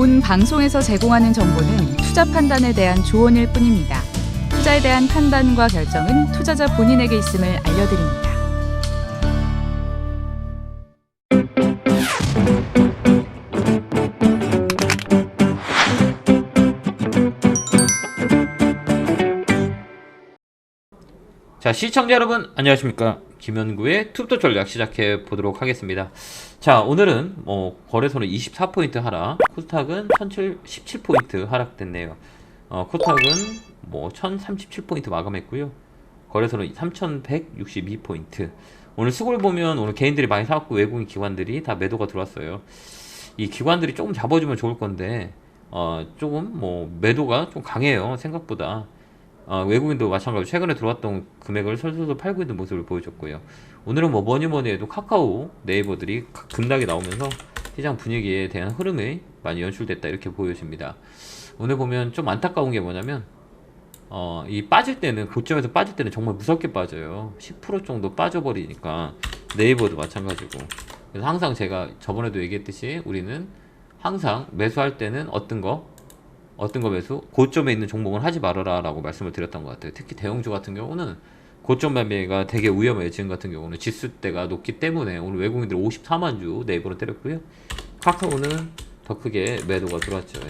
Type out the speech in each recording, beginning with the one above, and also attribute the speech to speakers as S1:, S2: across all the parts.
S1: 본 방송에서 제공하는 정보는 투자 판단에 대한 조언일 뿐입니다. 투자에 대한 판단과 결정은 투자자 본인에게 있음을 알려드립니다.
S2: 자, 시청자 여러분 안녕하십니까. 김현구의 투자 전략 시작해 보도록 하겠습니다. 자, 오늘은 거래소는 24포인트 하락, 코스닥은 1017포인트 하락됐네요. 코스닥은 1037포인트 마감했고요. 거래소는 3162포인트. 오늘 수급을 보면 오늘 개인들이 많이 사왔고 외국인 기관들이 다 매도가 들어왔어요. 이 기관들이 조금 잡아주면 좋을 건데 조금 매도가 좀 강해요, 생각보다. 외국인도 마찬가지로 최근에 들어왔던 금액을 설설설 팔고 있는 모습을 보여줬고요. 오늘은 뭐니 해도 카카오, 네이버들이 급락이 나오면서 시장 분위기에 대한 흐름이 많이 연출됐다, 이렇게 보여집니다. 오늘 보면 좀 안타까운 게 뭐냐면 이 빠질 때는, 고점에서 빠질 때는 정말 무섭게 빠져요. 10% 정도 빠져버리니까. 네이버도 마찬가지고. 그래서 항상 제가 저번에도 얘기했듯이 우리는 항상 매수할 때는 어떤 거 매수? 고점에 있는 종목은 하지 말아라 라고 말씀을 드렸던 것 같아요. 특히 대형주 같은 경우는 고점 매매가 되게 위험해요. 지금 같은 경우는 지수대가 높기 때문에. 오늘 외국인들 54만 주 네이버로 때렸고요. 카카오는 더 크게 매도가 들어왔죠. 예.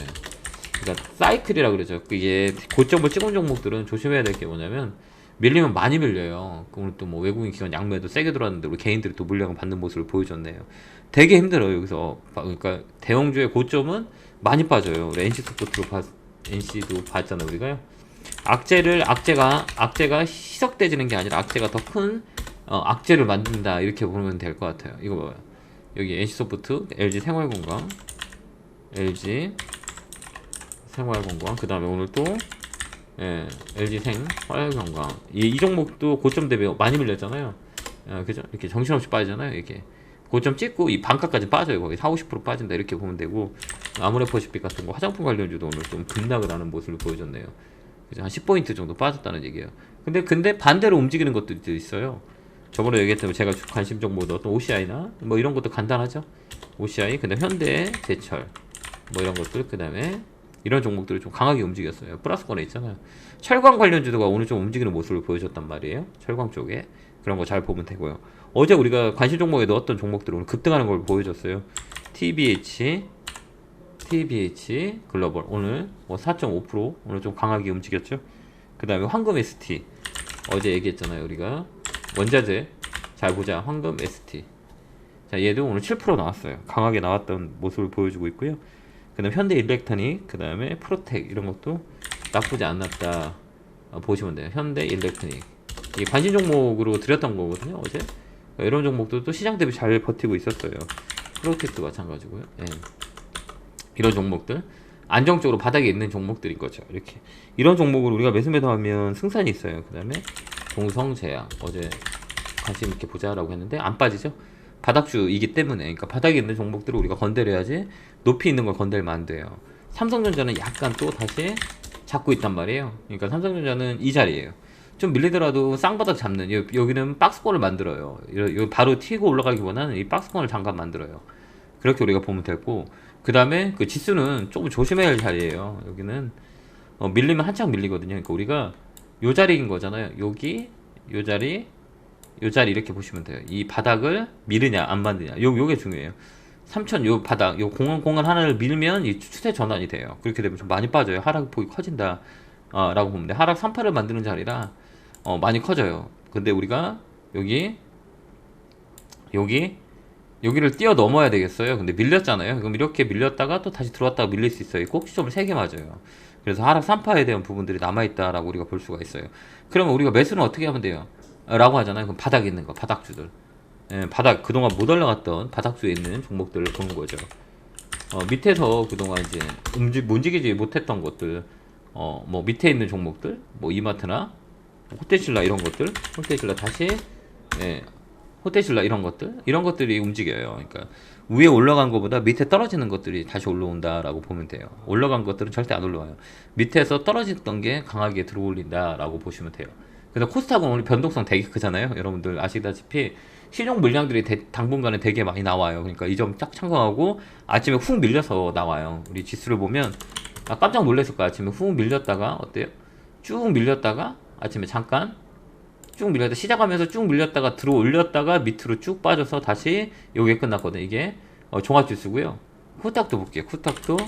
S2: 그러니까 사이클이라 그러죠. 이게 고점을 찍은 종목들은 조심해야 될 게 뭐냐면 밀리면 많이 밀려요. 오늘 또 외국인 기관 양매도 세게 들어왔는데 우리 개인들이 또 물량을 받는 모습을 보여줬네요. 되게 힘들어요, 여기서. 그러니까 대형주의 고점은 많이 빠져요. 우리 NC도 봤잖아요, 우리가요. 악재가 희석되지는 게 아니라 악재가 더 큰 악재를 만든다, 이렇게 보면 될 것 같아요. 이거 봐요. 여기 NC소프트, LG 생활건강, 그 다음에 오늘 또 LG 생활건강. 이 종목도 고점 대비 많이 밀렸잖아요. 그죠? 이렇게 정신없이 빠지잖아요, 이게. 고점 찍고 이 반값까지 빠져요. 거의 40~50% 빠진다, 이렇게 보면 되고. 아모레퍼시픽 같은 거 화장품 관련주도 오늘 좀 급락을 하는 모습을 보여줬네요. 그죠? 한 10포인트 정도 빠졌다는 얘기예요. 근데 반대로 움직이는 것들도 있어요. 저번에 얘기했던 제가 관심 정보도 어떤 OCI나 이런 것도 간단하죠. OCI, 그다음 현대, 제철 이런 것들, 그다음에 이런 종목들을 좀 강하게 움직였어요. 플러스권에 있잖아요. 철강 관련주도가 오늘 좀 움직이는 모습을 보여줬단 말이에요. 철강 쪽에. 그런 거 잘 보면 되고요. 어제 우리가 관심 종목에 넣었던 종목들이 오늘 급등하는 걸 보여줬어요. TBH 글로벌 오늘 4.5% 오늘 좀 강하게 움직였죠. 그 다음에 황금 ST, 어제 얘기했잖아요, 우리가. 원자재 잘 보자. 황금 ST. 자, 얘도 오늘 7% 나왔어요. 강하게 나왔던 모습을 보여주고 있고요. 그 다음 현대 일렉트로닉, 그 다음에 프로텍, 이런 것도 나쁘지 않았다 보시면 돼요. 현대 일렉트로닉, 이 관심 종목으로 드렸던 거거든요, 어제. 이런 종목들도 시장 대비 잘 버티고 있었어요. 프로텍도 마찬가지고요. 이런 종목들 안정적으로 바닥에 있는 종목들인 거죠. 이렇게 이런 종목을 우리가 매수매도하면 승산이 있어요. 그 다음에 동성제약, 어제 관심 있게 보자라고 했는데 안 빠지죠. 바닥주이기 때문에. 그러니까 바닥에 있는 종목들을 우리가 건드려야지 높이 있는 걸 건들면 안 돼요. 삼성전자는 약간 또 다시 잡고 있단 말이에요. 그러니까 삼성전자는 이 자리예요. 좀 밀리더라도 쌍바닥 잡는, 여기는 박스권을 만들어요. 여기 바로 튀고 올라가기보다는 이 박스권을 잠깐 만들어요. 그렇게 우리가 보면 되고, 그 다음에 그 지수는 조금 조심해야 할 자리예요. 여기는 밀리면 한창 밀리거든요. 그러니까 우리가 요 자리인 거잖아요. 여기 요 자리 이렇게 보시면 돼요. 이 바닥을 미르냐 안 만드냐, 요게 중요해요. 3000 요 바닥, 요 공간 하나를 밀면 이 추세 전환이 돼요. 그렇게 되면 좀 많이 빠져요. 하락 폭이 커진다 라고 보면 돼. 하락 3파를 만드는 자리라 많이 커져요. 근데 우리가 여기를 뛰어 넘어야 되겠어요. 근데 밀렸잖아요. 그럼 이렇게 밀렸다가 또 다시 들어왔다가 밀릴 수 있어요. 꼭지점을 3개 맞아요. 그래서 하락 3파에 대한 부분들이 남아있다라고 우리가 볼 수가 있어요. 그러면 우리가 매수는 어떻게 하면 돼요? 라고 하잖아요. 그럼 바닥에 있는 거, 바닥주들. 바닥, 그동안 못 올라갔던 바닥주에 있는 종목들을 보는 거죠. 밑에서 그동안 이제 움직이지 못했던 것들, 밑에 있는 종목들, 이마트나 호텔신라 이런 것들, 호텔신라 다시, 호텔신라 이런 것들이 움직여요. 그러니까 위에 올라간 것보다 밑에 떨어지는 것들이 다시 올라온다라고 보면 돼요. 올라간 것들은 절대 안 올라와요. 밑에서 떨어졌던 게 강하게 들어올린다라고 보시면 돼요. 그래서 코스닥은 오늘 변동성 되게 크잖아요. 여러분들 아시다시피 신용 물량들이 당분간에 되게 많이 나와요. 그러니까 이 점 딱 참고하고 아침에 훅 밀려서 나와요. 우리 지수를 보면 깜짝 놀랐을 거야. 아침에 훅 밀렸다가 어때요? 쭉 밀렸다가 아침에 잠깐 쭉 밀렸다 시작하면서 쭉 밀렸다가 들어 올렸다가 밑으로 쭉 빠져서 다시 요게 끝났거든. 이게 종합지수고요. 후딱도 볼게요. 후딱도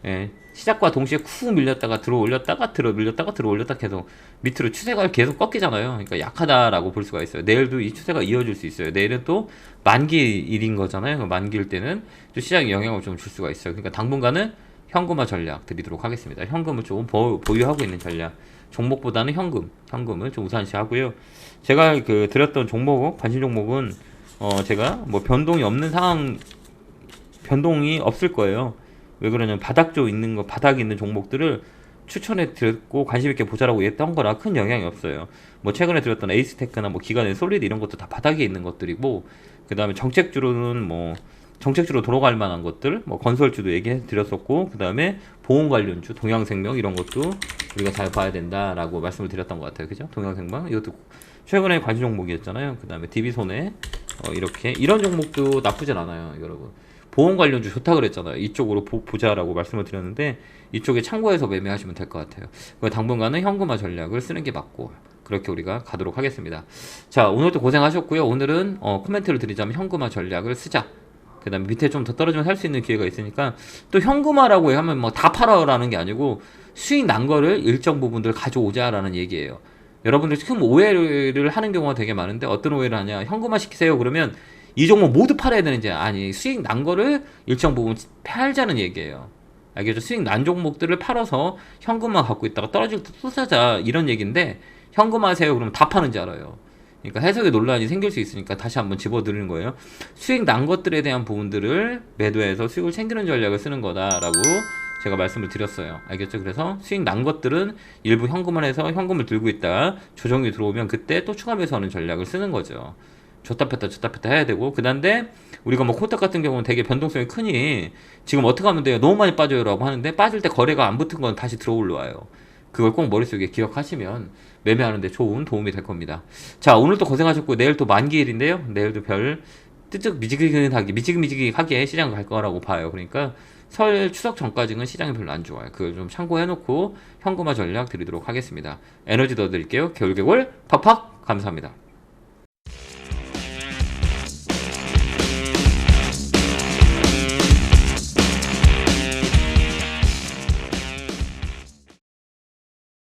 S2: 예, 시작과 동시에 쿡 밀렸다가 들어 올렸다가 들어 밀렸다가 들어 올렸다 계속 밑으로 추세가 계속 꺾이잖아요. 그러니까 약하다라고 볼 수가 있어요. 내일도 이 추세가 이어질 수 있어요. 내일은 또 만기일인 거잖아요. 만기일 때는 또 시장에 영향을 좀 줄 수가 있어요. 그러니까 당분간은 현금화 전략 드리도록 하겠습니다. 현금을 조금 보유하고 있는 전략. 종목보다는 현금을 좀 우선시 하고요. 제가 드렸던 종목, 관심 종목은 제가 뭐 변동이 없는 상황, 변동이 없을 거예요. 왜 그러냐면 바닥 있는 종목들을 추천해 드렸고 관심 있게 보자라고 했던 거라 큰 영향이 없어요. 뭐 최근에 드렸던 에이스테크나 뭐 기관의 솔리드 이런 것도 다 바닥에 있는 것들이고, 그 다음에 정책주로 돌아갈 만한 것들, 뭐 건설주도 얘기해 드렸었고, 그 다음에 보험 관련주, 동양생명 이런 것도 우리가 잘 봐야 된다라고 말씀을 드렸던 것 같아요. 그죠? 동양생명 이것도 최근에 관심 종목이었잖아요. 그 다음에 DB손해 이렇게 이런 종목도 나쁘진 않아요, 여러분. 보험 관련주 좋다 그랬잖아요. 이쪽으로 보자라고 말씀을 드렸는데 이쪽에 참고해서 매매하시면 될 것 같아요. 당분간은 현금화 전략을 쓰는 게 맞고 그렇게 우리가 가도록 하겠습니다. 자, 오늘도 고생하셨고요. 오늘은 코멘트를 드리자면 현금화 전략을 쓰자. 그 다음에 밑에 좀 더 떨어지면 살 수 있는 기회가 있으니까, 또 현금화라고 하면 뭐 다 팔아라는 게 아니고 수익 난 거를 일정 부분들 가져오자라는 얘기예요. 여러분들 큰 오해를 하는 경우가 되게 많은데, 어떤 오해를 하냐, 현금화 시키세요 그러면 이 종목 모두 팔아야 되는지, 아니, 수익 난 거를 일정 부분 팔자는 얘기예요. 알겠죠? 수익 난 종목들을 팔아서 현금화 갖고 있다가 떨어질 때 또 사자, 이런 얘기인데, 현금화 하세요 그러면 다 파는지 알아요. 그러니까 해석에 논란이 생길 수 있으니까 다시 한번 집어드리는 거예요. 수익 난 것들에 대한 부분들을 매도해서 수익을 챙기는 전략을 쓰는 거다라고 제가 말씀을 드렸어요. 알겠죠? 그래서 수익 난 것들은 일부 현금화해서 현금을 들고 있다가 조정이 들어오면 그때 또 추가 매수하는 전략을 쓰는 거죠. 줬다 폈다 해야 되고, 그다음에 우리가 뭐 코스닥 같은 경우는 되게 변동성이 크니 지금 어떻게 하면 돼요? 너무 많이 빠져요라고 하는데, 빠질 때 거래가 안 붙은 건 다시 들어 올라와요. 그걸 꼭 머릿속에 기억하시면 매매하는데 좋은 도움이 될 겁니다. 자, 오늘도 고생하셨고, 내일 또 만기일인데요. 내일도 별 뜨뜻 미지근미지근하게 시장 갈 거라고 봐요. 그러니까 설 추석 전까지는 시장이 별로 안 좋아요. 그걸 좀 참고해놓고 현금화 전략 드리도록 하겠습니다. 에너지 더 드릴게요. 겨울개골 팍팍 감사합니다.